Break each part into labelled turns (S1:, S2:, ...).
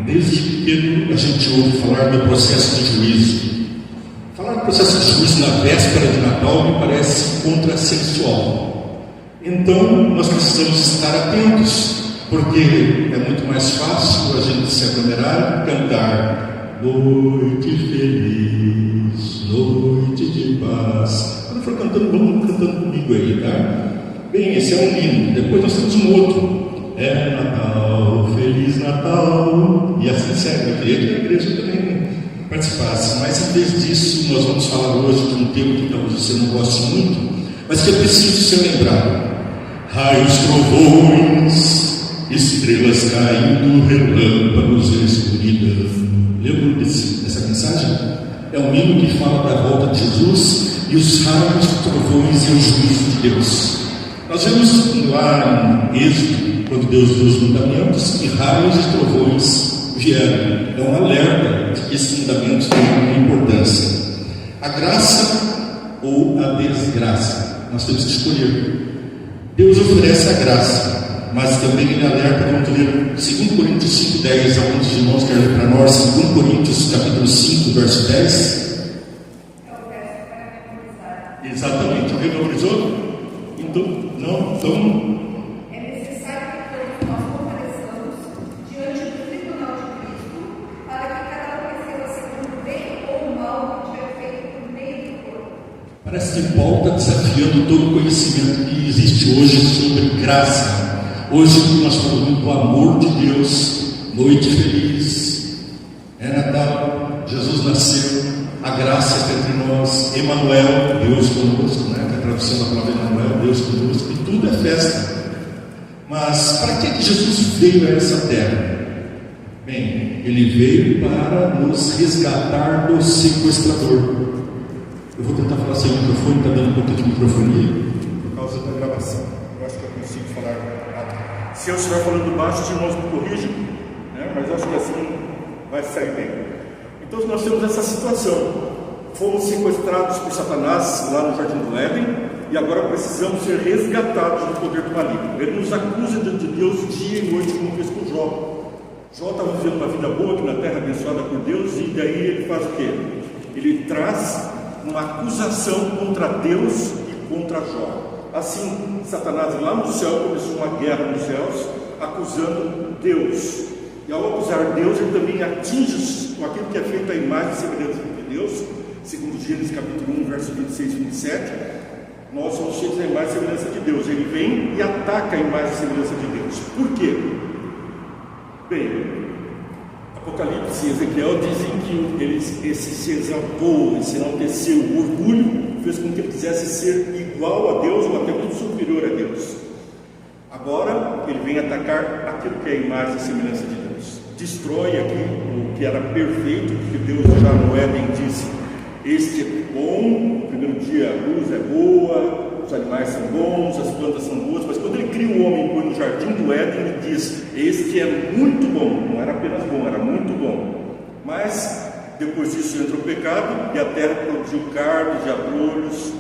S1: Desde pequeno a gente ouve falar do processo de juízo. Falar do processo de juízo na véspera de Natal me parece contrassensual. Então nós precisamos estar atentos, porque é muito mais fácil a gente se aglomerar e cantar noite feliz, noite de paz. Quando for cantando, vamos cantando comigo aí, tá? Bem, esse é um hino. Depois nós temos um outro. É Natal, Feliz Natal. E assim segue. Eu queria que a igreja também participasse. Mas em vez disso, nós vamos falar hoje de um tema que talvez você não goste muito, mas que eu preciso ser lembrado. Raios, trovões, estrelas caindo, relâmpagos e escuridão. Lembra dessa mensagem? É um hino que fala da volta de Jesus e os raios, trovões e o juízo de Deus. Nós vemos lá em Êxodo, quando Deus deu os mandamentos, que raios e trovões vieram. É um alerta de que esses mandamentos têm uma importância. A graça ou a desgraça? Nós temos que escolher. Deus oferece a graça, mas também ele alerta. Vamos ler 2 Coríntios 5:10. Alguns de irmãos querem ler para nós 2 Coríntios capítulo 5, verso 10. Exatamente. Alguém memorizou? Então, não? Então, parece que Paulo está desafiando todo o conhecimento que existe hoje sobre graça. Hoje nós falamos do amor de Deus, noite feliz, é Natal, Jesus nasceu, a graça está entre nós, Emanuel, Deus conosco, né? Que é a tradução da palavra Emanuel, Deus conosco, e tudo é festa. Mas para que Jesus veio a essa terra? Bem, ele veio para nos resgatar do sequestrador. Eu vou tentar falar sem microfone, está dando um pouco de microfonia por causa da gravação. Eu acho que eu consigo falar rápido. Se eu estiver falando baixo, os irmãos me corrigem, né? Mas acho que assim vai sair bem. Então nós temos essa situação. Fomos sequestrados por Satanás lá no Jardim do Éden e agora precisamos ser resgatados do poder do maligno. Ele nos acusa de Deus dia e noite, como fez com Jó. Jó estava vivendo uma vida boa aqui na terra, abençoada por Deus, e daí ele faz o quê? Ele traz uma acusação contra Deus e contra Jó. Assim, Satanás lá no céu começou uma guerra nos céus, acusando Deus. E ao acusar Deus, ele também atinge com aquilo que é feito à imagem e semelhança de Deus. Segundo Gênesis capítulo 1, verso 26 e 27, nós somos feitos à imagem e semelhança de Deus. Ele vem e ataca a imagem e semelhança de Deus. Por quê? Bem, Apocalipse e Ezequiel dizem que ele se exaltou, se enalteceu, o orgulho fez com que ele quisesse ser igual a Deus ou até muito superior a Deus. Agora ele vem atacar aquilo que é a imagem e semelhança de Deus. Destrói aqui o que era perfeito, porque Deus já no Éden disse: este é bom, no primeiro dia a luz é boa, os animais são bons, as plantas são boas, mas quando ele cria o homem e põe no jardim do Éden, ele diz: este é muito bom. Não era apenas bom, era muito bom. Mas depois disso entra o pecado e a terra produziu cardos e abrolhos,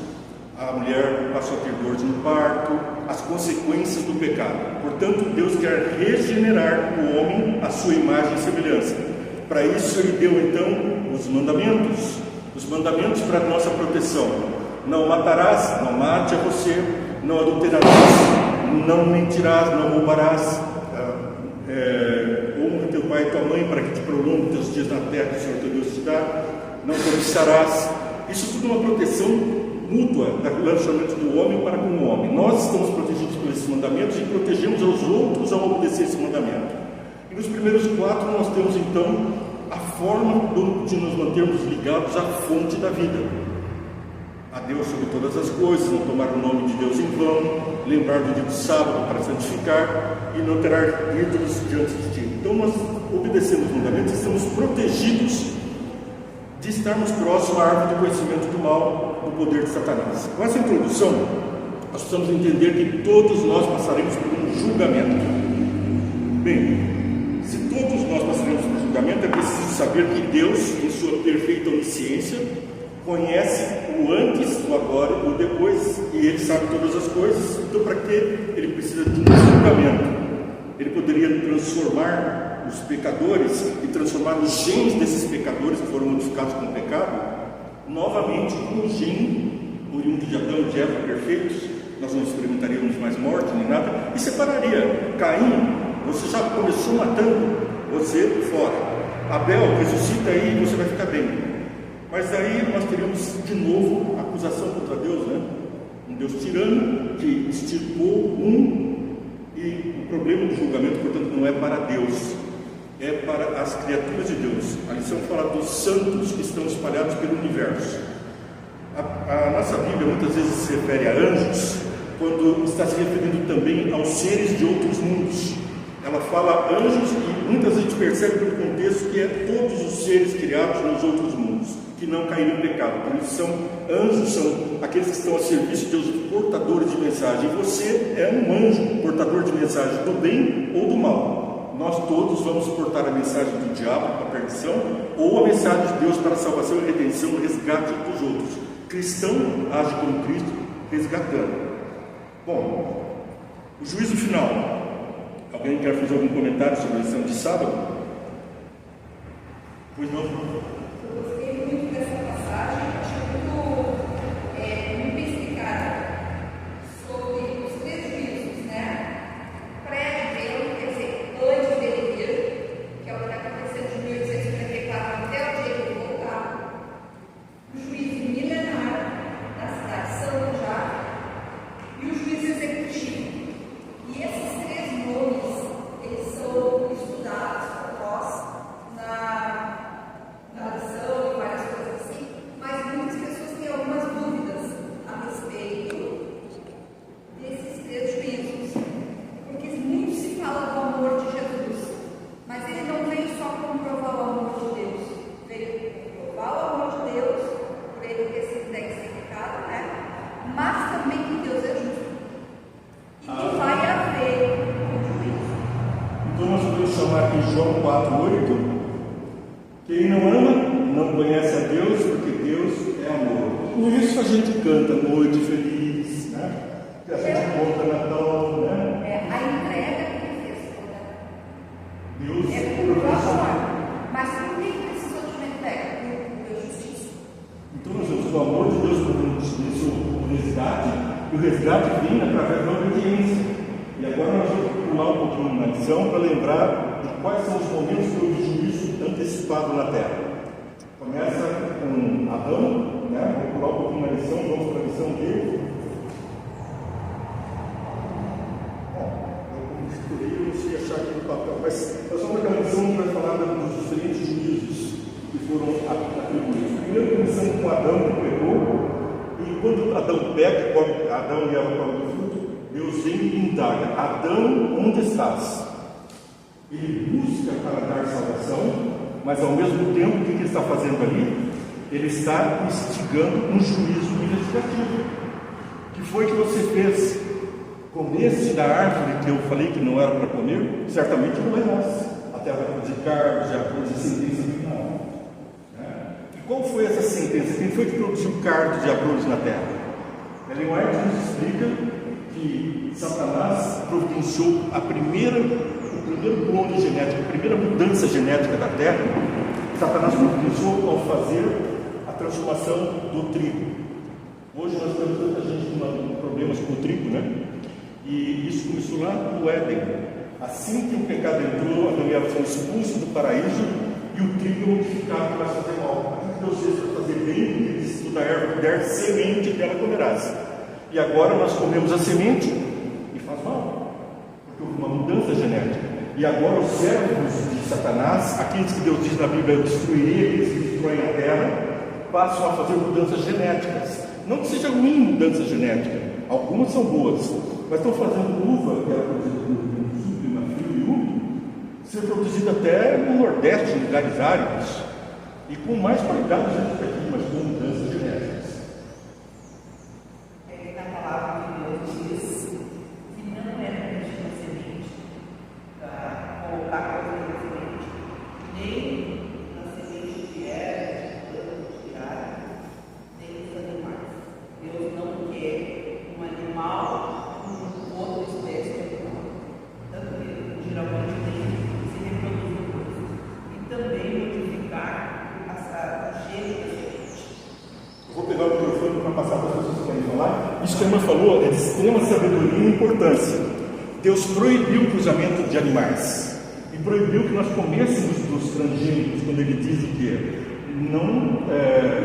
S1: a mulher passou a ter dores no parto, as consequências do pecado. Portanto, Deus quer regenerar o homem à sua imagem e semelhança. Para isso ele deu então os mandamentos para a nossa proteção. Não matarás, não mate a você, não adulterarás, não mentirás, não roubarás, honra teu pai e tua mãe para que te prolongue teus dias na terra que o Senhor teu Deus te dá, não cobiçarás. Isso tudo é uma proteção mútua do relacionamento do homem para com o homem. Nós estamos protegidos por esses mandamentos e protegemos aos outros ao obedecer esse mandamento. E nos primeiros 4 nós temos então a forma de nos mantermos ligados à fonte da vida, a Deus sobre todas as coisas, não tomar o nome de Deus em vão, lembrar do dia do sábado para santificar e não terá ídolos diante de ti. Então nós, obedecendo os mandamentos, estamos protegidos de estarmos próximos à árvore do conhecimento do mal, do poder de Satanás. Com essa introdução, nós precisamos entender que todos nós passaremos por um julgamento. Bem, se todos nós passaremos por um julgamento, é preciso saber que Deus, em sua perfeita onisciência, conhece o antes, o agora e o depois, e Ele sabe todas as coisas. Então, para que Ele precisa de um julgamento? Ele poderia transformar
S2: os pecadores e transformar os genes desses pecadores que foram modificados com o pecado, novamente com o gene oriundo de Adão e de Eva perfeitos, nós não experimentaríamos mais morte nem nada, e separaria. Caim, você já começou matando, você fora. Abel, ressuscita aí e você vai ficar bem. Mas aí nós teríamos de novo acusação contra Deus, né? Um Deus tirano que extirpou e o problema do julgamento, portanto, não é para Deus, é para as criaturas de Deus. A lição fala dos santos que estão espalhados pelo universo. A nossa Bíblia muitas vezes se refere a anjos, quando está se referindo também aos seres de outros mundos. Ela fala anjos e muitas vezes a gente percebe pelo contexto que é todos os seres criados nos outros mundos, que não caíram em pecado. Por isso anjos são aqueles que estão a serviço de Deus, portadores de mensagem. E você é um anjo, portador de mensagem do bem ou do mal. Nós todos vamos portar a mensagem do diabo para a perdição, ou a mensagem de Deus para a salvação e redenção e resgate dos outros. Cristão age como Cristo, resgatando. Bom, o juízo final. Alguém quer fazer algum comentário sobre a lição de sábado? Pois não?
S3: Eu gostei muito dessa passagem, achei muito explicada sobre os três juízos, né? Pré-dele, quer dizer, antes dele vir, que é o que está acontecendo de 1854 até o dia que ele voltar. O juízo milenar da cidade santa já, e o juízo executivo. E esses três nomes, eles são estudados por nós na lição e várias coisas assim, mas muitas pessoas têm algumas dúvidas a respeito desses três juízos, porque muito se fala do amor de Jesus, mas ele não veio só comprovar o amor de Deus, veio comprovar o amor de Deus, por ele ter sido identificado, né? Mas também que Deus é justo. E que vai haver um juízo.
S2: Então nós podemos chamar aqui João 4,8. Quem não ama, não conhece a Deus, porque Deus é amor. Por isso a gente canta Noite Feliz, né? Que a gente conta Natal, né?
S3: A entrega que ele fez toda.
S2: Deus
S3: Por amor. Mas por que precisou de uma entrega? Por justiça.
S2: Então nós vemos o amor de Deus por justiça, o resgate, e o resgate vem através da obediência. E agora nós vamos pular um pouquinho na lição para lembrar de quais são os momentos que houve juízo antecipado na terra. Começa com Adão, né? Vamos pular um pouquinho na lição, vamos para a lição dele. Eu misturei, não sei achar aqui no papel, mas nós vamos para a lição que vai falar dos diferentes juízos que foram atribuídos. Primeiro começando com Adão, que pecou, e quando Adão peca, Adão e Eva comem do fruto, Deus vem e indaga: Adão, onde estás? Ele busca para dar salvação, mas ao mesmo tempo, o que ele está fazendo ali? Ele está instigando um juízo investigativo. O que foi que você fez? Comeste da árvore que eu falei que não era para comer? Certamente não erraste. Até vai produzir carne, já produzir sentença final. E qual foi essa sentença? Quem foi que produziu cardo de abrolhos na terra? Ellen White nos explica que Satanás providenciou o primeiro clone genético, a primeira mudança genética da terra. Satanás providenciou ao fazer a transformação do trigo. Hoje nós temos tanta gente com problemas com o trigo, né? E isso começou lá no Éden. Assim que o pecado entrou, Adão e Eva foram expulsos do paraíso e o trigo é modificado para fazer mal. Deus fez para fazer bem, ele disse: toda erva que der semente, dela comerás. E agora nós comemos a semente e faz mal, porque houve uma mudança genética. E agora os servos de Satanás, aqueles que Deus diz na Bíblia: eu destruirei aqueles que destroem a terra, passam a fazer mudanças genéticas. Não que seja ruim mudança genética, algumas são boas, mas estão fazendo uva, que era produzida no sul, clima frio e úmido, ser produzida até no Nordeste, em lugares áridos, e com mais qualidade genética aqui, mas com mudanças genéticas.
S4: Na palavra de Deus diz que não é permitido a semente, colocar coisa na semente, nem na semente de erva, de ar, nem dos animais. Deus não quer um animal com outra espécie de animal. Tanto que geralmente tem se reproduz
S2: irmã falou é de extrema sabedoria e importância. Deus proibiu o cruzamento de animais e proibiu que nós comêssemos dos transgênicos, quando ele diz o que não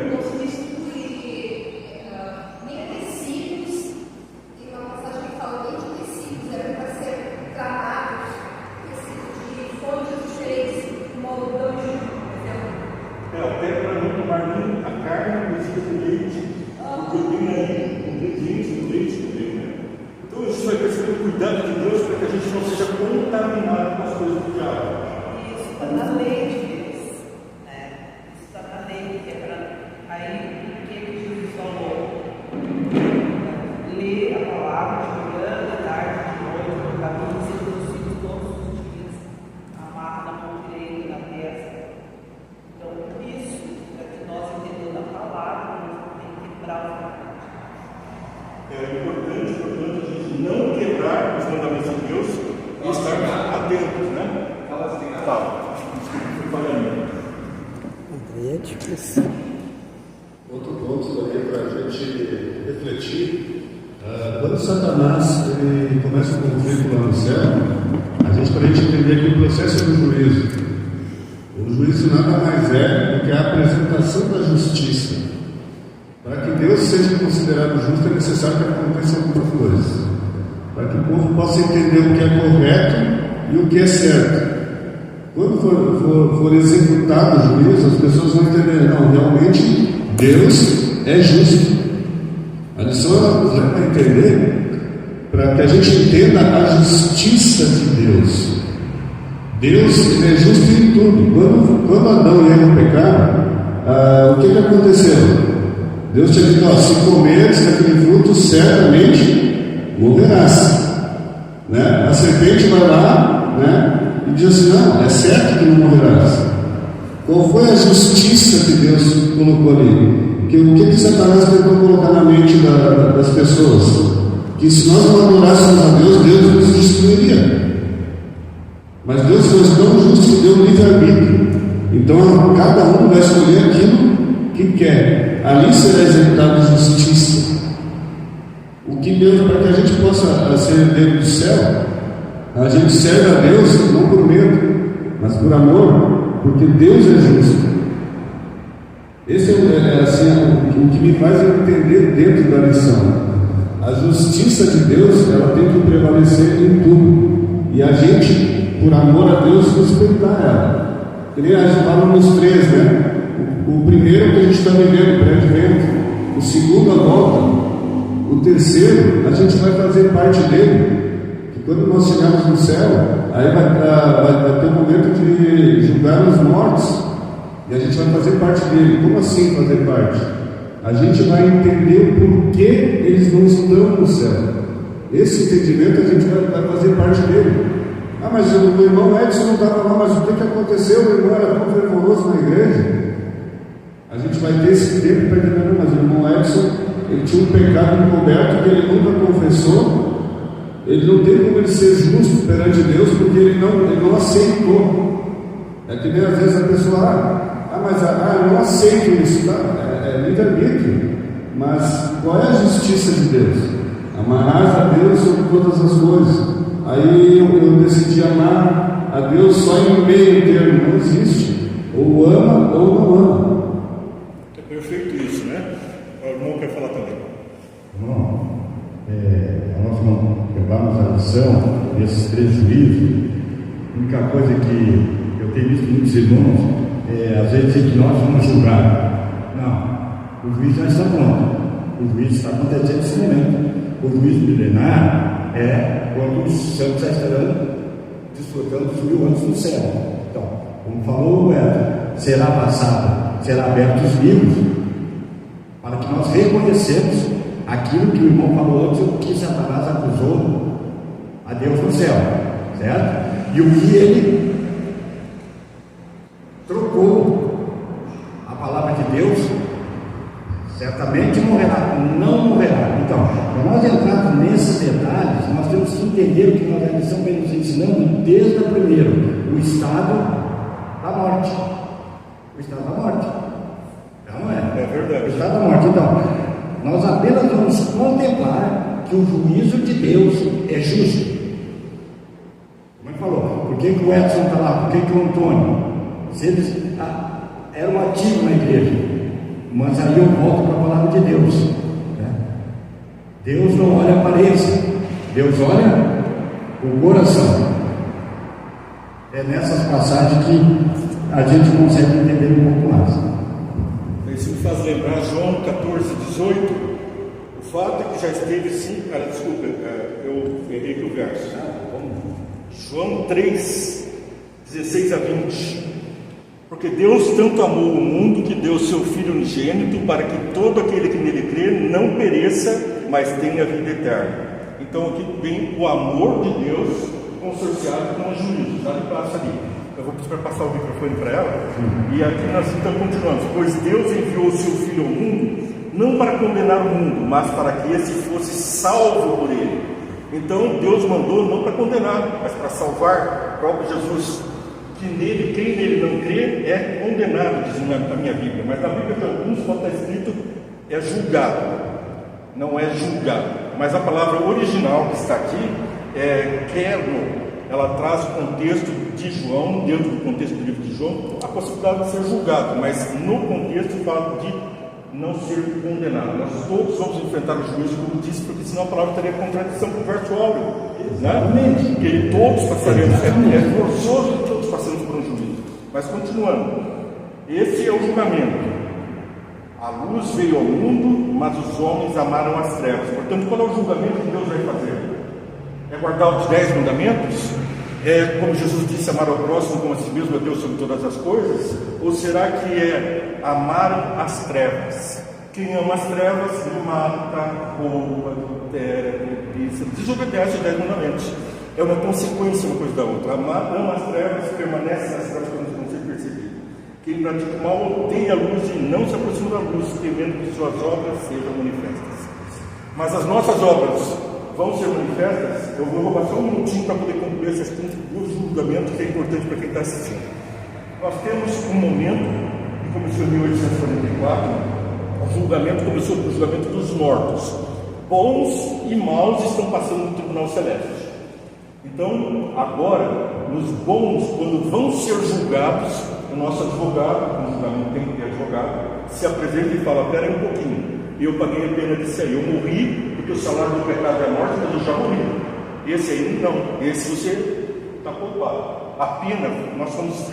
S3: Não substitui nem tecidos, tem uma passagem que fala nem de tecidos, era para ser tratados, tecidos de fontes diferentes, como algodão, por exemplo.
S2: até para não tomar nem a carne cozido com leite, porque tem aí ingredientes do leite também, né? Então a gente vai perceber o cuidado de Deus para que a gente não seja contaminado com as coisas do diabo.
S4: Isso está na lei de Deus, né? Isso está na lei, que é para. Aí, o que Jesus falou? Ler a palavra de manhã, de tarde, de noite, no caminho, e seus filhos todos os dias, amarra na mão direita e na testa. Então, isso é que nós entendemos a palavra, nós temos que quebrar o pecado.
S2: É importante, portanto, a gente não quebrar os mandamentos de Deus e estar atentos, né? Fala. Desculpa, fui falando.
S5: Aí é difícil.
S1: Outro ponto também para a gente refletir, quando Satanás ele começa um conflito lá no céu, a gente para entender que o processo é do juízo. O juízo nada mais é do que a apresentação da justiça. Para que Deus seja considerado justo é necessário que aconteça algumas coisas, para que o povo possa entender o que é correto e o que é certo. Quando for executado o juízo, as pessoas vão entender, não, realmente Deus é justo. A lição ela leva a entender para que a gente entenda a justiça de Deus. Deus ele é justo em tudo. Quando Adão e Eva pecaram, o que aconteceu? Deus tinha dito, se comeres daquele fruto, certamente morrerás. Né? A serpente vai lá, né? E diz assim, não, é certo que não morrerás. Qual foi a justiça que Deus colocou ali? O que Satanás tentou colocar na mente das pessoas? Que se nós não adorássemos a Deus, Deus nos destruiria. Mas Deus foi tão justo que deu livre-arbítrio. Então cada um vai escolher aquilo que quer. Ali será executada a justiça. O que Deus, para que a gente possa ser herdeiro do céu, a gente serve a Deus não por medo, mas por amor, porque Deus é justo. Esse é assim, o que me faz entender dentro da lição. A justiça de Deus, ela tem que prevalecer em tudo. E a gente, por amor a Deus, respeitar ela. Que nem a gente fala nos três, né? O primeiro que a gente está vivendo, pré-advento. O segundo, a volta. O terceiro, a gente vai fazer parte dele. Que quando nós chegarmos no céu, aí vai ter um momento de julgar os mortos. E a gente vai fazer parte dele. Como assim fazer parte? A gente vai entender o porquê eles não estão no céu. Esse entendimento a gente vai fazer parte dele. Mas o irmão Edson não estava lá, mas o que aconteceu? O irmão era tão fervoroso na igreja. A gente vai ter esse tempo para entender, mas o irmão Edson, ele tinha um pecado encoberto que ele nunca confessou. Ele não tem como ele ser justo perante Deus, porque ele não aceitou. É que nem às vezes a pessoa, eu não aceito isso, tá? É livre-arbítrio. Mas qual é a justiça de Deus? Amarás a Deus sobre todas as coisas. Aí eu decidi amar a Deus só em meio termo, não existe. Ou ama ou não ama.
S2: É perfeito isso, né? O irmão quer falar também.
S6: Irmão, nós não levamos a lição desses três juízos. A única coisa que eu tenho visto muitos irmãos às vezes dizer que nós vamos julgar. Não, o juiz já está pronto. O juiz está acontecendo nesse momento. O juízo milenar é quando os santos já estarão desfrutando dos 1000 anos no céu. Então, como falou o Edson, será aberto os livros para que nós reconhecemos aquilo que o irmão falou antes, o que Satanás acusou a Deus no céu, certo? E o que ele trocou a palavra de Deus, certamente morrerá, não morrerá. Então, para nós entrarmos nesses detalhes, nós temos que entender o que nós, a lição vem nos ensinando desde a primeira, o estado da morte. O estado da morte. Já não é?
S2: É verdade.
S6: O estado da morte. Então, nós apenas vamos contemplar que o juízo de Deus é justo. Como ele falou, por que o Edson está lá? Por que o Antônio? Se eles eram ativos na igreja, mas aí eu volto para a palavra de Deus, né? Deus não olha a aparência, Deus olha o coração. É nessas passagens que a gente consegue entender um pouco mais.
S2: Isso me faz lembrar João 14, 18. O fato é que já esteve sim. Desculpa, eu errei aqui o verso. João 3, 16 a 20. Porque Deus tanto amou o mundo que deu seu Filho unigênito para que todo aquele que nele crê não pereça, mas tenha vida eterna. Então aqui vem o amor de Deus consorciado com o juízo. Tá? Passa ali. Eu vou pedir para passar o microfone para ela. E aqui nós então continuamos. Pois Deus enviou o seu Filho ao mundo, não para condenar o mundo, mas para que esse fosse salvo por ele. Então Deus mandou não para condenar, mas para salvar. O próprio Jesus, que nele, quem nele não crê, é condenado, diz na minha Bíblia. Mas na Bíblia de alguns pode estar escrito é julgado, não é julgado. Mas a palavra original que está aqui é kerno. Ela traz o contexto de João, dentro do contexto do livro de João, a possibilidade de ser julgado, mas no contexto fala de não ser condenado. Nós todos vamos enfrentar o juízo, como disse, porque senão a palavra teria contradição com o verso áureo, né? Que todos passaremos, é forçoso que todos passemos por um juízo. Mas continuando, esse é o julgamento. A luz veio ao mundo, mas os homens amaram as trevas. Portanto, qual é o julgamento que Deus vai fazer? É guardar os 10 mandamentos? É, como Jesus disse, amar ao próximo como a si mesmo, é Deus sobre todas as coisas? Ou será que é amar as trevas? Quem ama as trevas mata, rouba, adultera, cobiça, desobedece os 10 mandamentos. É uma consequência uma coisa da outra. Ama as trevas, permanece nas trevas quando não ser percebido. Quem pratica o mal odeia a luz e não se aproxima da luz, temendo que suas obras sejam manifestas. Mas as nossas obras vão ser manifestas. Eu vou roubar só um minutinho para poder concluir esse assunto do julgamento, que é importante para quem está assistindo. Nós temos um momento que começou em 1844, o julgamento começou com o julgamento dos mortos. Bons e maus estão passando no tribunal celeste. Então, agora, os bons, quando vão ser julgados, o nosso advogado, no julgamento tem que ter advogado, se apresenta e fala: espera aí um pouquinho, eu paguei a pena disso aí, eu morri, porque o salário do pecado é a morte, mas eu já morri. Esse aí não, esse você está poupado. A pena, nós somos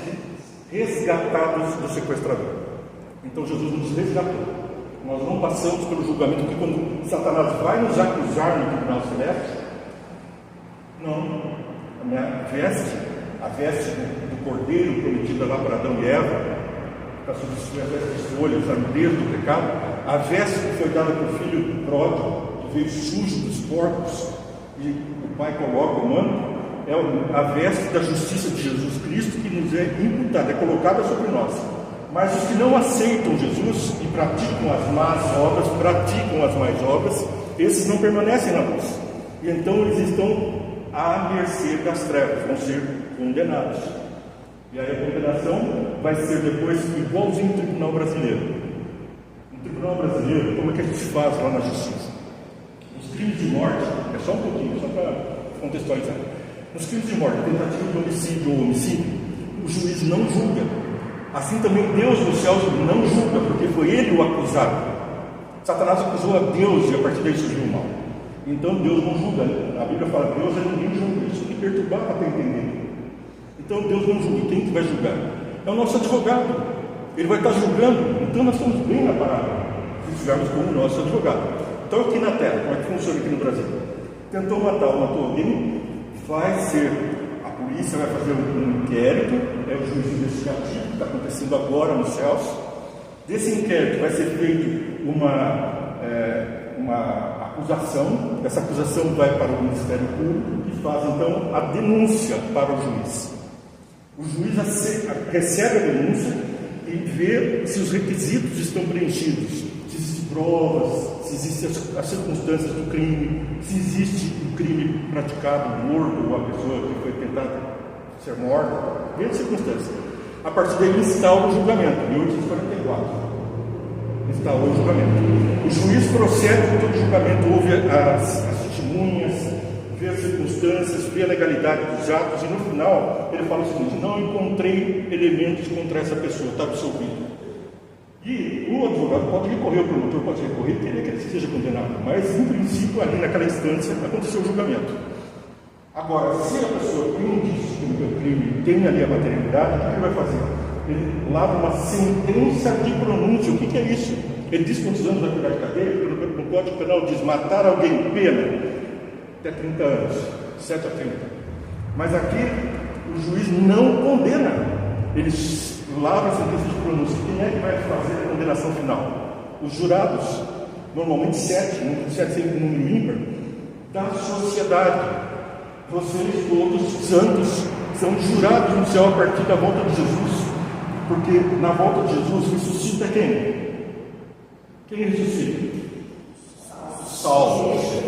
S2: resgatados do sequestrador. Então Jesus nos resgatou. Nós não passamos pelo julgamento, porque quando Satanás vai nos acusar no tribunal celeste, não, a minha veste, a veste do cordeiro prometida lá para Adão e Eva, para substituir a veste de folhas, a nudez do pecado, a veste que foi dada para o filho pródigo, que veio sujo dos porcos, e o pai coloca o manto, é a veste da justiça de Jesus Cristo que nos é imputada, é colocada sobre nós. Mas os que não aceitam Jesus e praticam as más obras, praticam as más obras, esses não permanecem na luz. E então eles estão à mercê das trevas, vão ser condenados. E aí a condenação vai ser depois igualzinho no tribunal brasileiro. No tribunal brasileiro, como é que a gente faz lá na justiça? Os crimes de morte, é só um pouquinho, só para contextualizar. Nos crimes de morte, tentativa de homicídio ou homicídio, o juiz não julga. Assim também Deus nos céus não julga, porque foi ele o acusado. Satanás acusou a Deus e a partir daí surgiu o mal. Então Deus não julga. A Bíblia fala que Deus é ninguém julga. Isso que perturbar para entender. Então Deus não julga. Quem que vai julgar? É o nosso advogado. Ele vai estar julgando. Então nós estamos bem na parada, se estivermos como o nosso advogado. Então aqui na Terra, como é que funciona aqui no Brasil? Tentou matar ou matou alguém, vai ser, a polícia vai fazer um inquérito, é o juiz investigativo que está acontecendo agora nos céus. Desse inquérito vai ser feita uma acusação, essa acusação vai para o Ministério Público, que faz então a denúncia para o juiz. O juiz recebe a denúncia e vê se os requisitos estão preenchidos, se existem provas, se existem as circunstâncias do crime, se existe o crime praticado, morto, ou a pessoa que foi tentada ser morta, vê as circunstâncias. A partir daí instaura o julgamento, 1844. está o julgamento. O juiz procede com todo o julgamento, ouve as testemunhas, vê as circunstâncias, vê a legalidade dos atos, e no final ele fala o seguinte: não encontrei elementos contra essa pessoa, está absolvido. E o advogado pode recorrer, o promotor pode recorrer, querer que ele seja condenado, mas em princípio ali naquela instância aconteceu o julgamento. Agora, se a pessoa tem indícios de cometer crime, tem ali a materialidade, o que ele vai fazer? Ele lavra uma sentença de pronúncia. O que é isso? Ele diz quantos anos vai pegar de cadeia, porque no Código Penal diz matar alguém pena até 30 anos, 7 a 30. Mas aqui o juiz não condena, ele lavra a sentença de pronúncia. Quem é que vai fazer a condenação final? Os jurados, normalmente 7, número 7 sempre número ímpar, da sociedade. Vocês todos santos são jurados no céu a partir da volta de Jesus, porque na volta de Jesus ressuscita quem? Quem ressuscita? Salvos,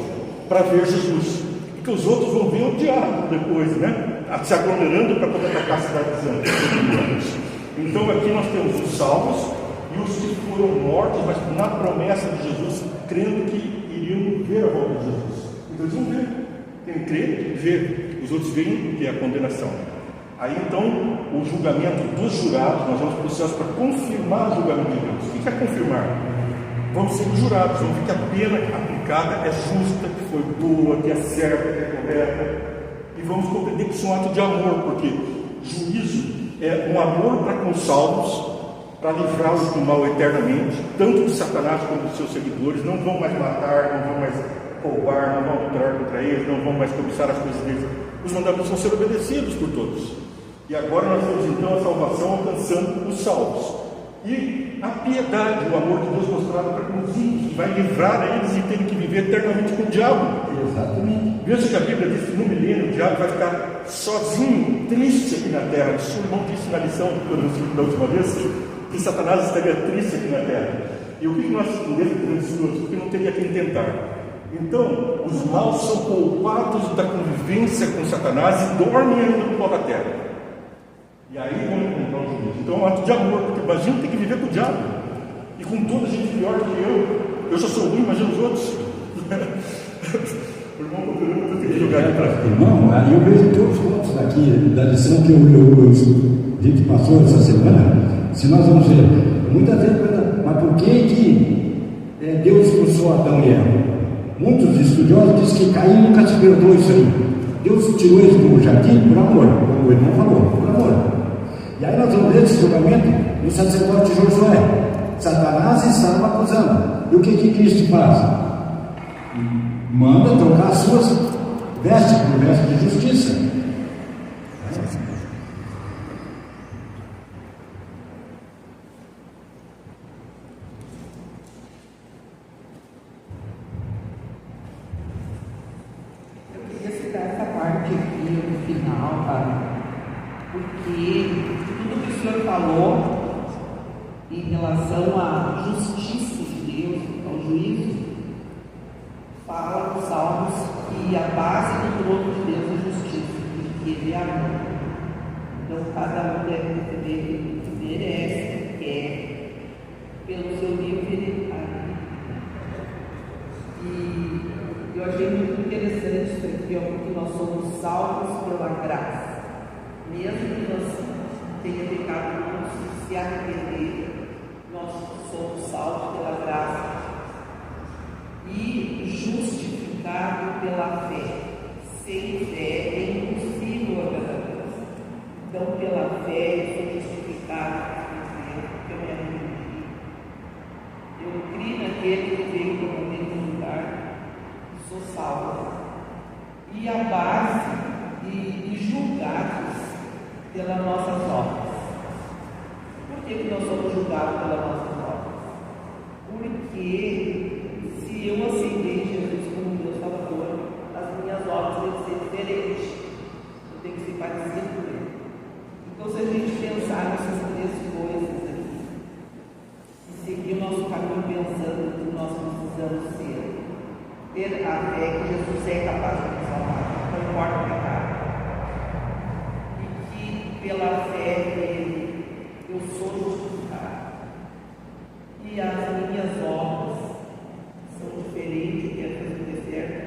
S2: para ver Jesus, porque os outros vão ver o diabo depois, né? Se aglomerando para poder atacar a cidade de Santos. Então aqui nós temos os salvos e os que foram mortos, mas na promessa de Jesus, crendo que iriam ver a volta de Jesus. Então eles vão ver. Quem crê, vê. Os outros veem que é a condenação. Aí então, o julgamento dos jurados, nós vamos para o processo para confirmar o julgamento de Deus. O que é confirmar? Vamos ser jurados, vamos ver que a pena aplicada é justa, que foi boa, que é certa, que é correta. E vamos compreender que isso é um ato de amor, porque juízo é um amor para com os salvos, para livrá-los do mal eternamente, tanto de Satanás como dos seus seguidores. Não vão mais matar, não vão mais roubar, não vão lutar contra eles, não vão mais cobiçar as coisas deles. Os mandamentos vão ser obedecidos por todos. E agora nós temos então a salvação alcançando os salvos. E a piedade, o amor de Deus mostrado para com os ímpios, que vai livrar eles e terem que viver eternamente com o diabo.
S6: Exatamente.
S2: Veja que a Bíblia diz que no milênio o diabo vai ficar sozinho, triste aqui na terra. O seu irmão disse na lição da última vez que Satanás estaria triste aqui na terra. E o que nós entendemos? Porque não teria quem tentar. Então, os maus são poupados da convivência com Satanás e dormem ainda no pó da terra. E aí vão encontrar o juízo. Então é um ato de amor, porque imagina ter que viver com o diabo. E com toda a gente pior que eu. Eu já sou ruim, imagina os outros. O irmão eu tenho que jogar aqui para frente.
S6: Irmão, aí eu vejo todos os pontos aqui da lição que a gente passou essa semana. Se nós vamos ver, muitas vezes, mas por que Deus expulsou Adão e Eva? Muitos estudiosos dizem que Caim nunca se perdoou isso aí. Deus tirou eles do jardim por amor, como o irmão falou, por amor. E aí nós vamos ver esse julgamento no sacerdote Josué. Satanás estava acusando. E o que Cristo faz? Manda trocar as suas vestes por vestes de justiça.
S4: Em relação à justiça de Deus, ao juízo, fala nos Salmos que a base do trono de Deus é justiça, e que Ele é amor. Então, cada um deve receber o que merece, quer, pelo seu livre arbítrio. E eu achei muito interessante isso aqui, porque nós somos salvos pela graça. Mesmo que nós tenhamos pecado, se arrepender, nós somos salvos pela graça e justificados pela fé. Sem fé é impossível agradar a Deus. Então, pela fé, eu sou justificado, porque eu me arrependi. Eu criei naquele que veio para morrer no lugar e sou salvo. E a base de julgados pelas nossas obras. Por que nós somos julgados pelas nossas obras? Porque se eu aceitei Jesus como meu Salvador, as minhas obras têm que ser diferentes. Eu tenho que ser parecido com Ele. Então, se a gente pensar nessas três coisas aqui, e seguir o nosso caminho pensando que nós precisamos ter a fé que Jesus é capaz de nos salvar, não importa o pecado. E que pela fé dele eu sou justificado. E as minhas minhas obras são diferentes, eu quero fazer o que é certo.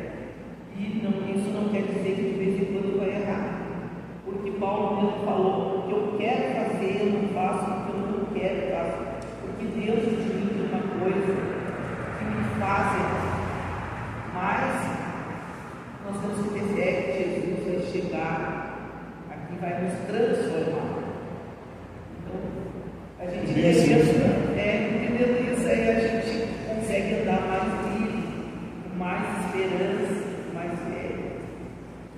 S4: E isso não quer dizer que de vez em quando vai errar. Porque Paulo mesmo falou: o que eu quero fazer, eu não faço, o que eu não quero, eu faço. Porque Deus utiliza uma coisa que me faz errar. Mas nós temos que ter fé que Jesus vai chegar aqui, vai nos transformar. Então, a gente entendendo isso, aí a gente consegue andar mais livre, com mais esperança, mais fé.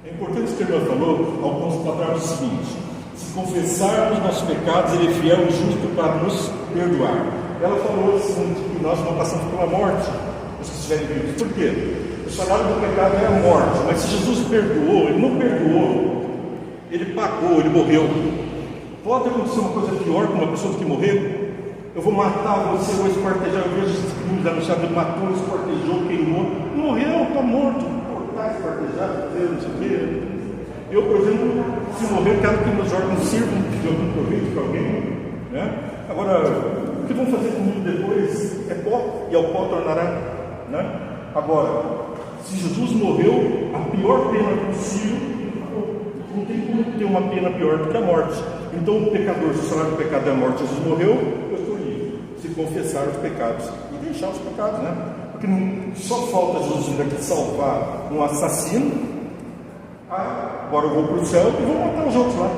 S2: É importante que ele falou ao constatar o seguinte: se confessarmos nossos pecados, ele é fiel e justo para nos perdoar. Ela falou o seguinte: que nós não passamos pela morte, os que estiverem vivos. Por quê? O salário do pecado é a morte, mas se Jesus perdoou, ele não perdoou, ele pagou, ele morreu. Pode acontecer uma coisa pior com uma pessoa que morreu? Eu vou matar você, vou esquartejar. Eu vejo esses crimes anunciados: ele matou, esquartejou, queimou. Morreu, está morto. Cortar, esquartejar, não sei o quê. Eu, por exemplo, se morrer, quero que meus órgãos sirvam de algum proveito para alguém, né? Agora, o que vão fazer comigo depois é pó, e ao pó tornará, né? Agora, se Jesus morreu, a pior pena possível, não tem como ter uma pena pior do que a morte. Então, o pecador, se o salário do pecado é a morte, Jesus morreu, eu estou livre. Se confessar os pecados e deixar os pecados, né? Porque só falta Jesus vir aqui salvar um assassino. Agora eu vou para o céu e vou matar os outros lá.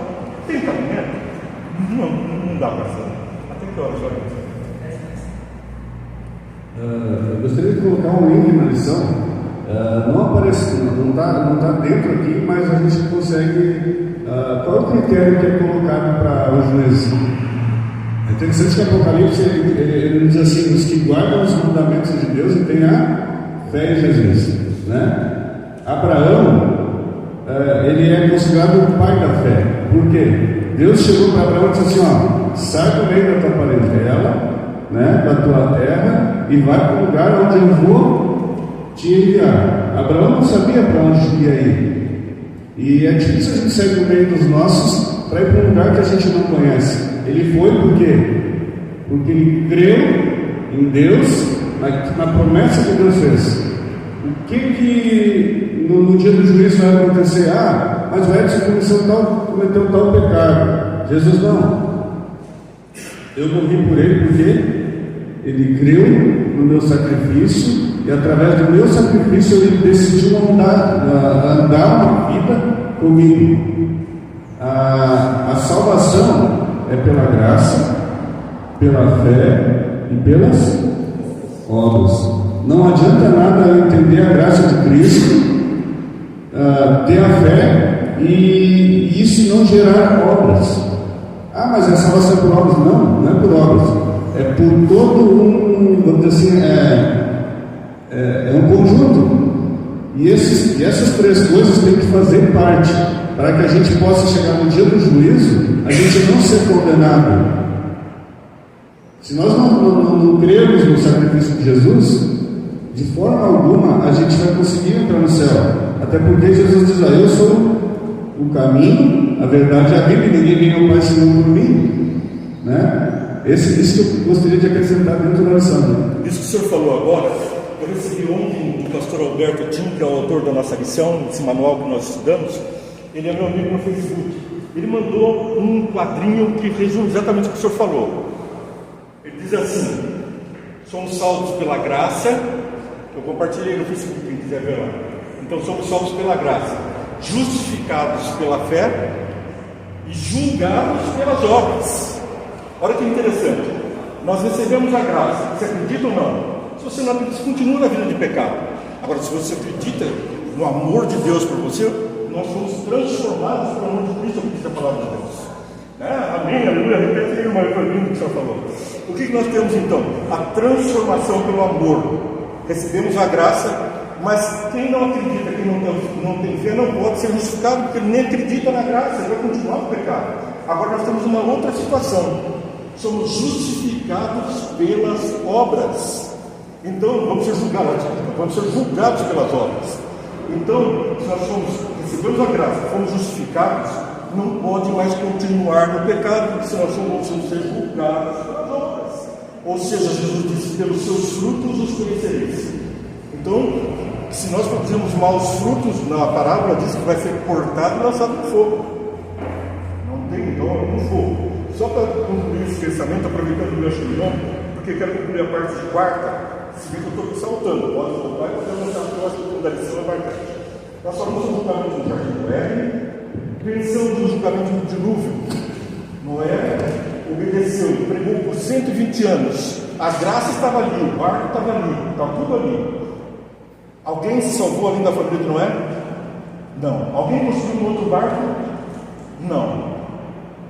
S2: Tem cabimento? Não dá para fazer. Até que horas vai acontecer?
S6: Eu gostaria de colocar um link na lição. Não aparece, não está dentro aqui, mas a gente consegue. Qual é o critério que é colocado para o juiz? É interessante que o Apocalipse ele diz assim: os que guardam os mandamentos de Deus e têm a fé em Jesus, né? Abraão, ele é considerado o pai da fé. Por quê? Deus chegou para Abraão e disse assim: sai do meio da tua parentela, né, da tua terra, e vai para o lugar onde eu vou te enviar. Abraão não sabia para onde ia ir. E é difícil a gente sair do meio dos nossos para ir para um lugar que a gente não conhece. Ele foi por quê? Porque ele creu em Deus, na promessa que Deus fez. O que no dia do juízo vai acontecer? Mas o Edson cometeu tal pecado. Jesus não. Eu morri por ele porque ele creu no meu sacrifício, e através do meu sacrifício ele decidiu andar uma vida comigo. A salvação é pela graça, pela fé e pelas obras. Não adianta nada entender a graça de Cristo, ter a fé e isso não gerar obras. Mas a salvação é por obras? Não é por obras. É por todo vamos dizer assim, é um conjunto. E essas três coisas têm que fazer parte para que a gente possa chegar no dia do juízo, a gente não ser condenado. Se nós não cremos no sacrifício de Jesus, de forma alguma a gente vai conseguir entrar no céu. Até porque Jesus diz: eu sou o caminho, a verdade e a vida, e ninguém vem ao Pai senão por mim, né? Isso que eu gostaria de acrescentar dentro da lição.
S2: Isso que o senhor falou agora, eu recebi ontem do pastor Alberto Tim, que é o autor da nossa lição, desse manual que nós estudamos. Ele é meu amigo no Facebook. Ele mandou um quadrinho que resume exatamente o que o senhor falou. Ele diz assim: somos salvos pela graça. Eu compartilhei no Facebook, quem quiser ver lá. Então, somos salvos pela graça, justificados pela fé e julgados pelas obras. Olha que interessante. Nós recebemos a graça. Você acredita ou não? Se você não acredita, você continua na vida de pecado. Agora, se você acredita no amor de Deus por você, nós somos transformados pelo amor de Cristo, como diz a palavra de Deus. Amém, aleluia. Repete aí, irmão, foi lindo que o senhor falou. O que nós temos então? A transformação pelo amor. Recebemos a graça, mas quem não acredita, quem não tem fé, não pode ser justificado, porque ele nem acredita na graça, ele vai continuar no pecado. Agora nós temos uma outra situação. Somos justificados pelas obras. Então, vamos ser julgados pelas obras. Então, se nós recebemos a graça, fomos justificados, não pode mais continuar no pecado, porque senão vamos ser julgados pelas obras. Ou seja, Jesus disse, pelos seus frutos os conhecereis. Então, se nós produzimos maus frutos, na parábola diz que vai ser cortado e lançado no fogo. Não tem dó no fogo. Só para concluir esse pensamento, aproveitando o meu chulhão, porque quero concluir a parte de quarta, se bem que eu estou saltando, pode voltar e poder mostrar a próxima da lição é marcante. Nós falamos do julgamento do jardim do Éden, pensando no julgamento do dilúvio. Noé obedeceu, pregou por 120 anos, a graça estava ali, o barco estava ali, estava tudo ali. Alguém se salvou ali da família de Noé? Não. Alguém construiu um outro barco? Não.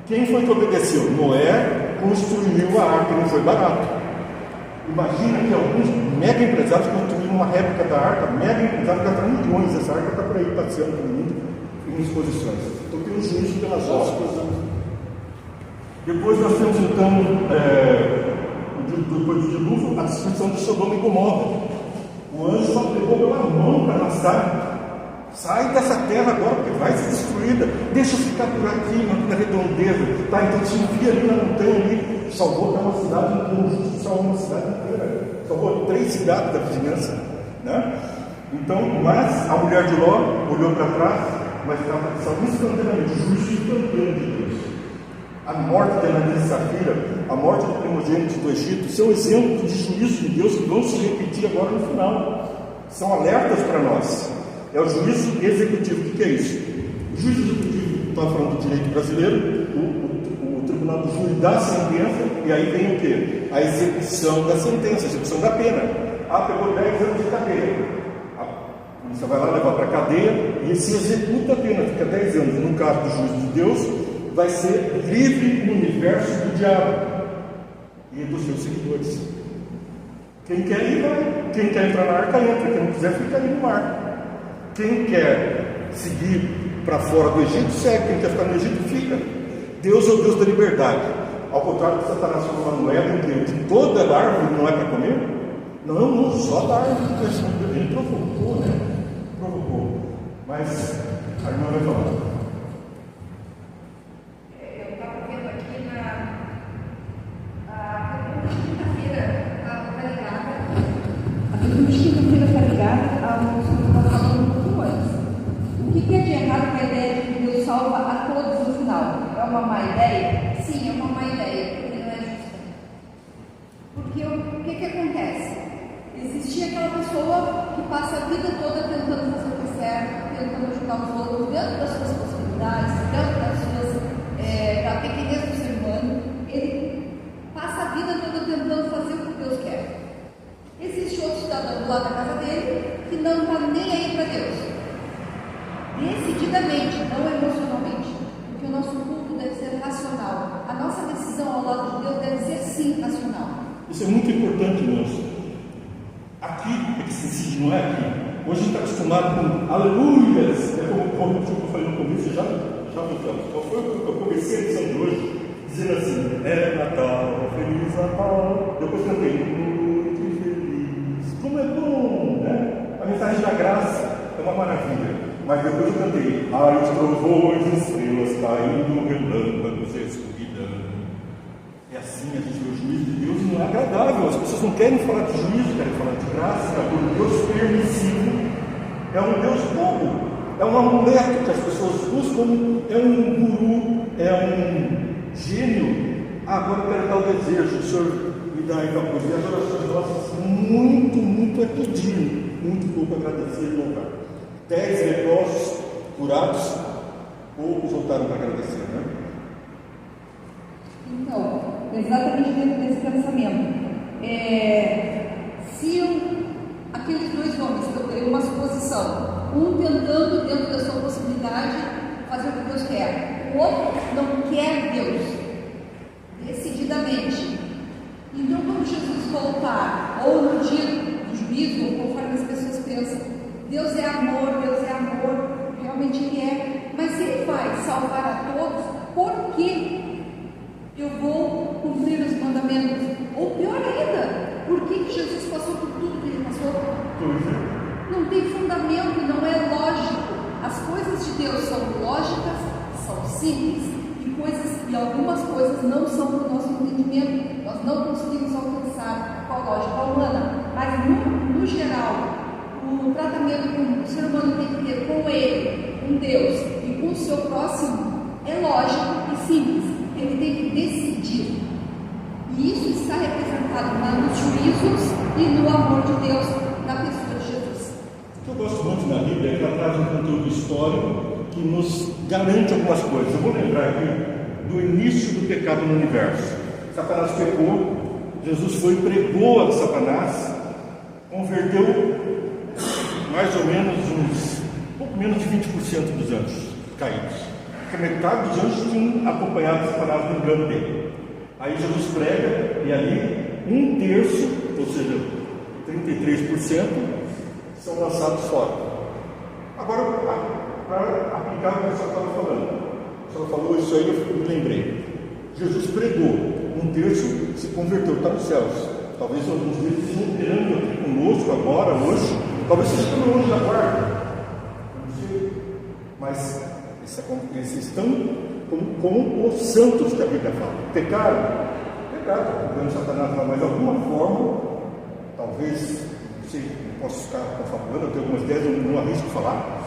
S2: Quem foi que obedeceu? Noé construiu a arca, não foi barato. Imagina que alguns mega empresários construíram uma réplica da arca, mega empresários gastaram milhões, essa arca está por aí passeando por mundo em exposições. Então tem um juízo pelas obras. Depois nós temos então, depois do dilúvio, a destruição de Sodoma e Gomorra. O anjo só pegou pela mão para lançar. Sai dessa terra agora, porque vai ser destruída. Deixa eu ficar por aqui, na redondeza. Tá, então se via ali na montanha, ali, salvou até uma cidade inteira. Salvou uma cidade inteira. Salvou 3 cidades da vizinhança. Né? Então, mas a mulher de Ló olhou para trás, mas estava salvo instantaneamente, o juízo instantâneo de Deus. A morte de Ananias e Safira, a morte do primogênito do Egito, são exemplos de juízo de Deus que vão se repetir agora no final. São alertas para nós. É o juízo executivo. O que é isso? O juízo executivo, está falando do direito brasileiro, o tribunal do júri dá a sentença, e aí vem o quê? A execução da sentença, a execução da pena. Ah, pegou 10 anos de cadeia. A polícia vai lá levar para a cadeia e se executa a pena, fica 10 anos. No caso do juízo de Deus, vai ser livre no universo do diabo e dos seus seguidores. Quem quer ir, vai. Quem quer entrar na arca, entra. Quem não quiser, fica ali no mar. Quem quer seguir para fora do Egito, segue. Quem quer ficar no Egito, fica. Deus é o Deus da liberdade. Ao contrário do Satanás falou lá no Éden, que toda árvore não é para comer. Não, só da árvore que ele provocou, né? Provocou. Mas a irmã vai falar.
S3: Quinta-feira está ligada ao que nós falamos um pouquinho antes. O que é de errado com a ideia de que Deus salva a todos no final? É uma má ideia? Sim, é uma má ideia, porque não é justa. Porque o que acontece? Existia aquela pessoa que passa a vida toda tentando fazer o que é certo, tentando ajudar os outros, dentro das suas possibilidades, dentro da pequenez do ser humano. Ele passa a vida toda tentando fazer o que Deus quer. Existe outro cidadão do lado da casa dele que não está nem aí para Deus, decididamente, não emocionalmente, porque o nosso culto deve ser racional. A nossa decisão ao lado de Deus deve ser sim racional.
S2: Isso é muito importante, irmãos. Aqui é que se decide, não é aqui. Hoje a gente está acostumado com aleluias. É como eu falei no começo, já voltamos. Qual foi que eu comecei a lição de hoje dizendo assim: é Natal, Feliz Natal. Depois cantei. Como é bom, né? A mensagem da graça é uma maravilha. Mas depois eu cantei: ai, os trovões, estrelas caindo, relâmpagos escuridão. É assim, a gente vê o juízo de Deus não é agradável. As pessoas não querem falar de juízo, querem falar de graça. O Deus permissivo é um Deus bobo. É um amuleto que as pessoas buscam, é um guru, é um gênio. Agora eu quero dar o desejo, o Senhor me dá aí uma coisa. E as orações nossas, muito é pedir, muito pouco agradecer e louvar. 10 leprosos curados, poucos voltaram para agradecer, né?
S3: Então, exatamente dentro desse pensamento. Se aqueles 2 homens, que eu tenho uma suposição, um tentando dentro da sua possibilidade fazer o que Deus quer, o outro não quer Deus, decididamente. Então, quando Jesus voltar, ou no dia do juízo, ou conforme as pessoas pensam, Deus é amor, realmente Ele é, mas se Ele vai salvar a todos, por que eu vou cumprir os mandamentos? Ou pior ainda, por que Jesus passou por tudo que Ele passou? Não tem fundamento, não é lógico. As coisas de Deus são lógicas, são simples, e algumas coisas não são do nosso entendimento. Nós não conseguimos alcançar com a lógica humana, mas no geral, o tratamento que o ser humano tem que ter com ele, com Deus e com o seu próximo é lógico e simples. Ele tem que decidir. E isso está representado lá nos juízos e no amor de Deus na pessoa de Jesus.
S2: O que eu gosto muito da Bíblia é que ela traz um conteúdo histórico que nos garante algumas coisas. Eu vou lembrar aqui do início do pecado no universo. Satanás pecou, Jesus foi e pregou a Satanás, converteu mais ou menos pouco menos de 20% dos anjos caídos. Porque metade dos anjos tinham acompanhado Satanás no engano dele. Aí Jesus prega e ali 1/3, ou seja, 33%, são lançados fora. Agora, para aplicar o que a senhora estava falando, a senhora falou isso aí, eu me lembrei. Jesus pregou, 1/3 se converteu, está nos céus. Talvez alguns deles estejam operando aqui conosco agora, hoje. Talvez seja pelo anjo da guarda. Não sei. Mas eles estão como os santos que a Bíblia fala. Pecaram, pegando Satanás lá, mas de alguma forma, talvez, não sei, não posso ficar confabulando, eu tenho algumas ideias, eu não arrisco falar,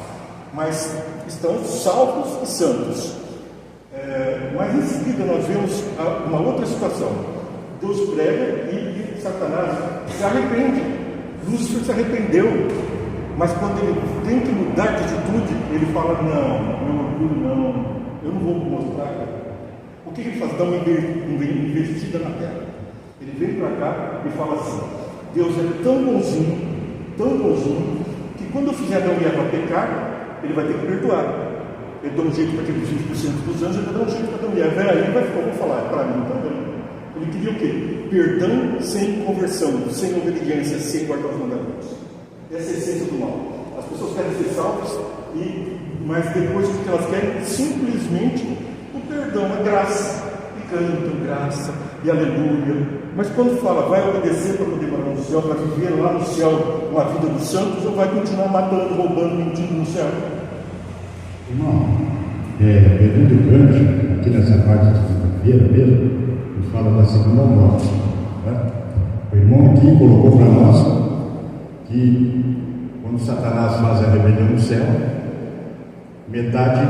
S2: mas estão salvos e santos. Mas em seguida nós vemos uma outra situação. Deus prega e Satanás se arrepende. Lúcifer se arrependeu, mas quando ele tem que mudar de atitude, ele fala: não, meu orgulho não, eu não vou mostrar. O que ele faz? Dá uma investida na terra. Ele vem para cá e fala assim: Deus é tão bonzinho, que quando eu fizer Adão e Eva pecar, ele vai ter que perdoar. Ele dá um jeito para aqueles 20% dos anjos, ele dá um jeito para Adão e Eva. Aí vou falar, para mim também. Ele queria o quê? Perdão sem conversão, sem obediência, sem guardar os mandamentos. Essa é a essência do mal. As pessoas querem ser salvas, mas depois o que elas querem? Simplesmente o perdão, a graça. E cantam graça e aleluia. Mas quando fala, vai obedecer para poder morar no céu, para viver lá no céu uma vida dos santos, ou vai continuar matando, roubando, mentindo no céu?
S6: Irmão, pegando o gancho, aqui nessa parte da segunda-feira mesmo, ele fala da segunda morte. Né? O irmão aqui colocou para nós que quando Satanás faz a rebelião no céu, metade,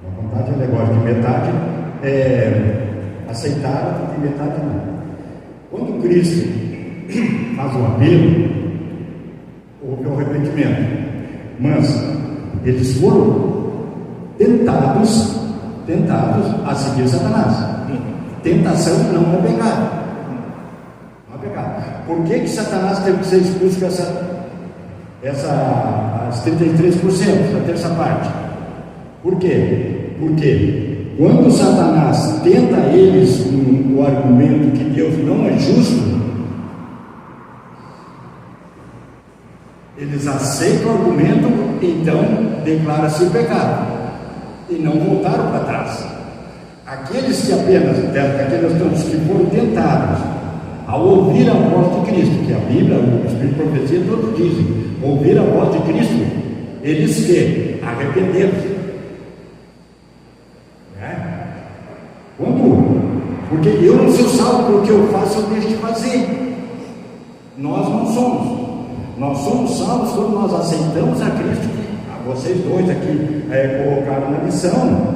S6: uma vontade alegórica, metade aceitaram e metade não. Quando Cristo faz o apelo, houve o arrependimento, mas eles foram tentados a seguir Satanás. Tentação não é pecado. Não é pecado. Por que Satanás teve que ser expulso com as 33%, a terça parte? Por quê? Porque quando Satanás tenta eles com o argumento que Deus não é justo, eles aceitam o argumento, então declara-se o pecado e não voltaram para trás. Aqueles que foram tentados ao ouvir a voz de Cristo, que a Bíblia, o Espírito de Profecia todos dizem, ouvir a voz de Cristo, eles que arrependeram-se. Porque eu não sou salvo porque eu faço ou deixo de fazer. Nós não somos. Nós somos salvos quando nós aceitamos a Cristo. Vocês dois aqui colocaram na lição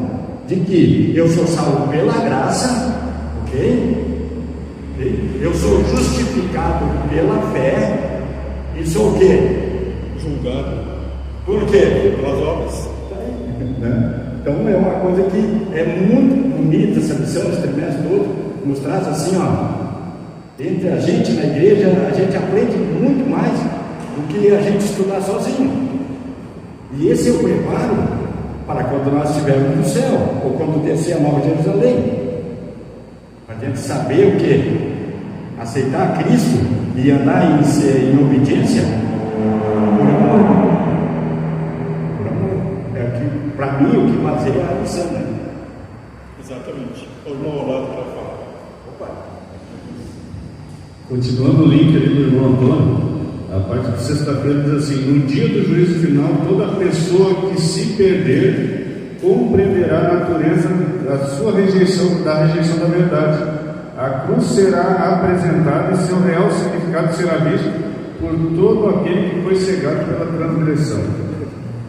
S6: de que eu sou salvo pela graça, ok? Eu sou justificado pela fé e sou o quê?
S2: Julgado.
S6: Por quê?
S2: Pelas obras.
S6: Então é uma coisa que é muito bonita essa lição, esse trimestre todo, nos traz assim, entre a gente na igreja, a gente aprende muito mais do que a gente estudar sozinho. E esse é o preparo para quando nós estivermos no céu, ou quando descer a Nova Jerusalém. Para a gente saber o que? Aceitar Cristo e andar em obediência por amor. Por amor. Para mim, o que baseia a lição, né?
S2: Exatamente. O irmão ao lado para falar.
S6: Opa!
S7: Continuando o link ali do irmão Antônio, a parte de sexta-feira diz assim: no dia do juízo final, toda pessoa que se perder compreenderá a natureza da sua rejeição, da verdade, a a cruz será apresentada e seu real significado será visto por todo aquele que foi cegado pela transgressão.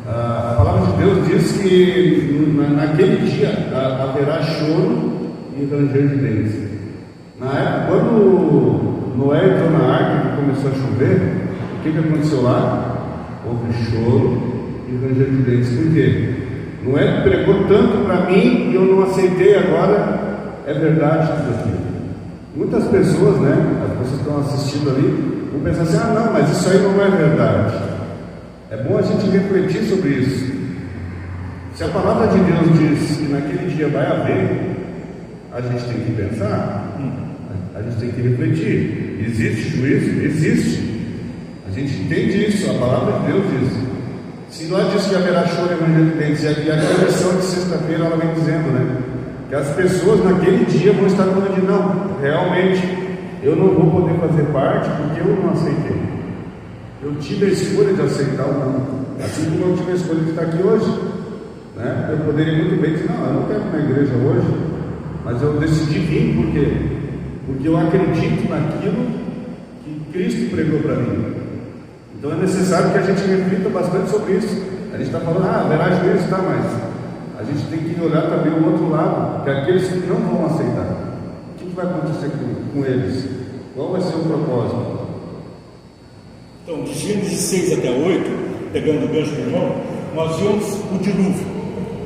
S7: A palavra de Deus diz que naquele dia haverá choro e ranger de dentes. Na época, quando Noé entrou na arca e começou a chover, o que aconteceu lá? Houve choro e ranger de dentes. Por quê? Noé pregou tanto para mim e eu não aceitei, agora é verdade tudo aquilo. Muitas pessoas, né, as pessoas que estão assistindo ali, vão pensar assim: não, mas isso aí não é verdade. É bom a gente refletir sobre isso. Se a palavra de Deus diz que naquele dia vai haver, a gente tem que pensar, a gente tem que refletir. Existe juízo? Existe. A gente entende isso, a palavra de Deus diz. Se lá diz que haverá choro e ranger de dentes, e a lição de sexta-feira ela vem dizendo, né, que as pessoas naquele dia vão estar falando de: não, realmente eu não vou poder fazer parte porque eu não aceitei. Eu tive a escolha de aceitar o mundo, assim como eu tive a escolha de estar aqui hoje, né? Eu poderia muito bem dizer: não, eu não quero ir na igreja hoje, mas eu decidi vir porque eu acredito naquilo que Cristo pregou para mim. Então é necessário que a gente reflita bastante sobre isso. A gente está falando: haverá juízo, tá, mas a gente tem que olhar também o outro lado, que é aqueles que não vão aceitar. O que vai acontecer com eles? Qual vai ser o propósito?
S2: Então, de Gênesis 6 até 8, pegando o gancho do irmão, nós vimos o dilúvio.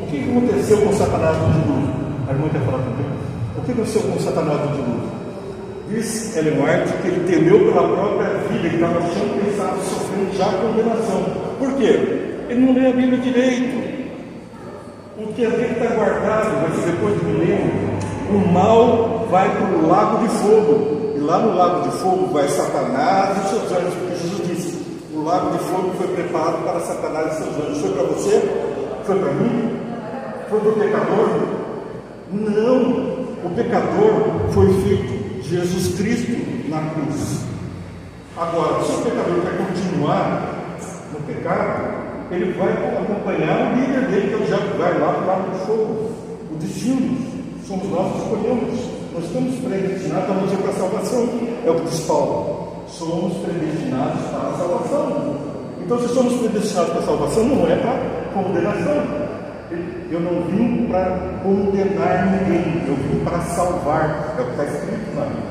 S2: O que aconteceu com Satanás no dilúvio? A irmã quer falar também. O que aconteceu com Satanás no dilúvio? Diz Ellen White que ele temeu pela própria vida, ele estava achando que ele estava sofrendo já condenação. Por quê? Ele não lê a Bíblia direito. O que ali está guardado vai ser depois do milênio. O mal vai para o lago de fogo. E lá no lago de fogo vai Satanás e seus anjos, porque Jesus disse: o lago de fogo foi preparado para Satanás e seus anjos. Foi para você? Foi para mim? Foi para o pecador? Não! O pecador foi feito Jesus Cristo na cruz. Agora, se o pecador quer continuar no pecado, ele vai acompanhar o líder dele, que é o diabo, vai lá para o lago de fogo. O destino somos nós que escolhemos. Nós estamos predestinados a nos ir para a salvação. É o que diz Paulo: somos predestinados para a salvação. Então, se somos predestinados para a salvação, não é para condenação. Eu não vim para condenar ninguém, eu vim para salvar. É o que está escrito na Bíblia.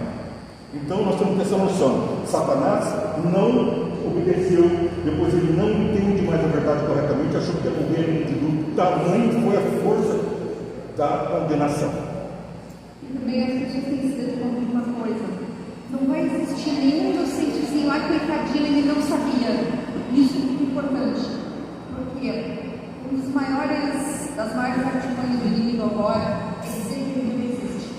S2: Então, nós temos que ter essa noção. Satanás não obedeceu, depois ele não entende mais a verdade corretamente, achou que ia morrer do tamanho que foi a força da condenação.
S3: Também as pessoas têm que se dedicar de uma coisa: não vai existir nenhum docentezinho, coitadinho, ele não sabia. Isso é muito importante, porque das maiores artimanhas do inimigo agora é dizer que ele não existe.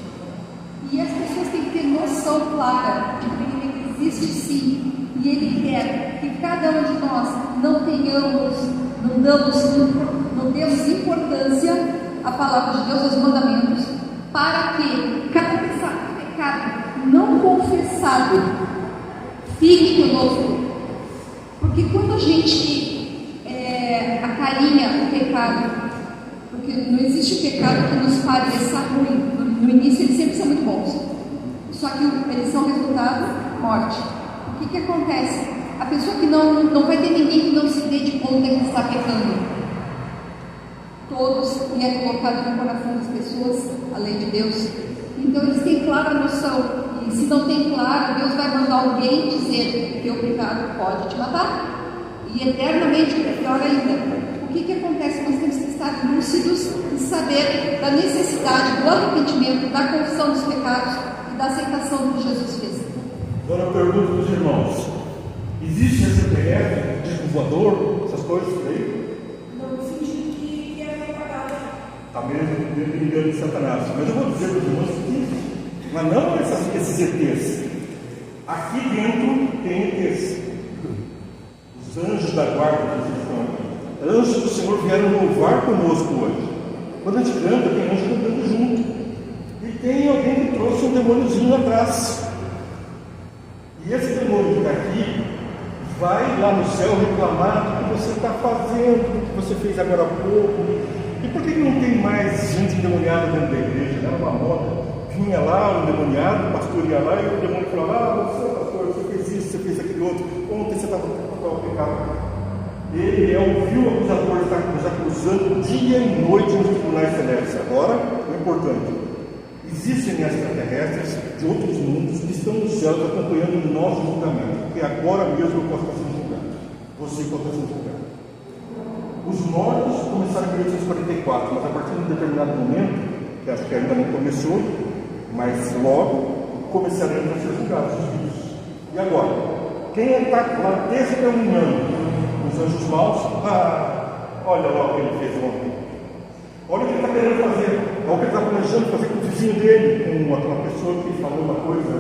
S3: E as pessoas têm que ter noção clara de que o inimigo existe sim, e ele quer que cada um de nós não demos importância à palavra de Deus, aos mandamentos, para que cada pecado não confessado fique conosco. Porque quando a gente acarinha o pecado, porque não existe pecado que nos pareça ruim. No início eles sempre são muito bons, só que eles são resultado morte. O que acontece? A pessoa que não vai ter ninguém que não se dê de conta que está pecando. Todos, e é colocado no coração das pessoas a lei de Deus. Então eles têm clara noção, e se não tem clara, Deus vai mandar alguém dizer que o pecado pode te matar, e eternamente é pior ainda. O que acontece? Nós temos que estar lúcidos e saber da necessidade do arrependimento, da confissão dos pecados e da aceitação do que Jesus fez.
S2: Agora eu pergunto para os irmãos: existe esse PF, disco voador, essas coisas por aí? Está mesmo engano de Satanás. Mas eu vou dizer para os irmãos que mas não esses ETs. Aqui dentro tem ETs. Os anjos da guarda que estão aqui. Anjos do Senhor vieram louvar conosco hoje. Quando a gente canta, tem anjo cantando junto. E tem alguém que trouxe um demôniozinho atrás. E esse demônio que está aqui vai lá no céu reclamar do que você está fazendo, do que você fez agora há pouco. E por que não tem mais gente endemoniada dentro da igreja? Era uma moda. vinha lá, o endemoniado, o pastor ia lá, e o demônio falava: você, pastor, você fez isso, você fez aquele outro, ontem você estava no pecado. Ele é o vil acusador, está nos acusando dia e noite nos tribunais celestes. Agora, o importante: existem extraterrestres de outros mundos que estão no céu acompanhando o nosso julgamento, porque agora mesmo eu posso estar sendo julgado, você pode estar sendo julgado. Os mortos começaram em 1844, mas a partir de um determinado momento, que acho que ainda não começou, mas logo começaremos a ser julgados os vivos. E agora? Quem está lá testemunhando os anjos maus? Olha lá o que ele fez ontem. Olha o que ele está querendo fazer. Olha o que ele está planejando fazer com o vizinho dele, com aquela pessoa que falou uma coisa.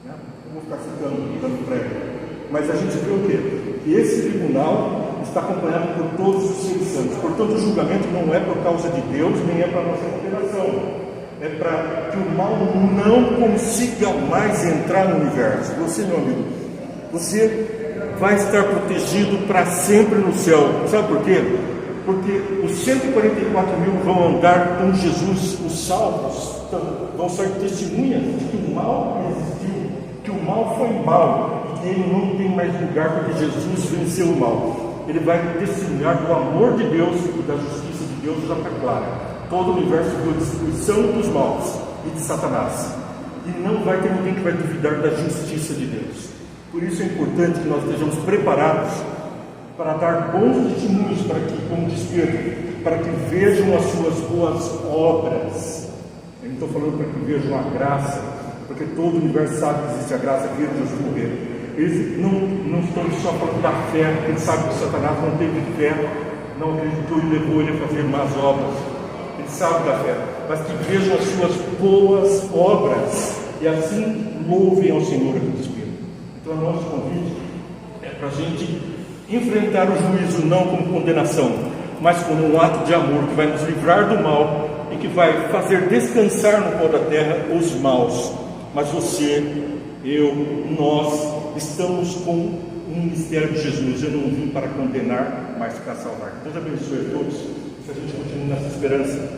S2: Né? Não vou ficar citando, dando prego. Mas a gente vê o quê? Que esse tribunal está acompanhado por todos os seres santos. Portanto, o julgamento não é por causa de Deus, nem é para a nossa condenação. É para que o mal não consiga mais entrar no universo. Você, meu amigo, você vai estar protegido para sempre no céu. Sabe por quê? Porque os 144 mil vão andar com Jesus, os salvos vão ser testemunhas de que o mal existiu, que o mal foi mal, e que ele não tem mais lugar, porque Jesus venceu o mal. Ele vai testemunhar do amor de Deus e da justiça de Deus já está clara. Todo o universo viu a destruição dos maus e de Satanás. E não vai ter ninguém que vai duvidar da justiça de Deus. Por isso é importante que nós estejamos preparados para dar bons testemunhos para que, como diz Pedro, para que vejam as suas boas obras. Eu não estou falando para que vejam a graça, porque todo o universo sabe que existe a graça, que Jesus morreu. Eles não estão só falando da fé, porque eles sabem que Satanás não teve fé, não acreditou e levou ele a fazer más obras. Eles sabem da fé, mas que vejam as suas boas obras e assim louvem ao Senhor aqui do Espírito. Então, o nosso convite é para a gente enfrentar o juízo não como condenação, mas como um ato de amor que vai nos livrar do mal e que vai fazer descansar no pó da terra os maus. Mas você, eu, nós estamos com um mistério de Jesus. Eu não vim para condenar, mas para salvar. Deus abençoe a todos. Que a gente continue nessa esperança,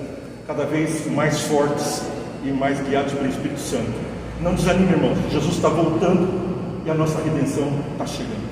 S2: cada vez mais fortes e mais guiados pelo Espírito Santo. Não desanime, irmãos. Jesus está voltando e a nossa redenção está chegando.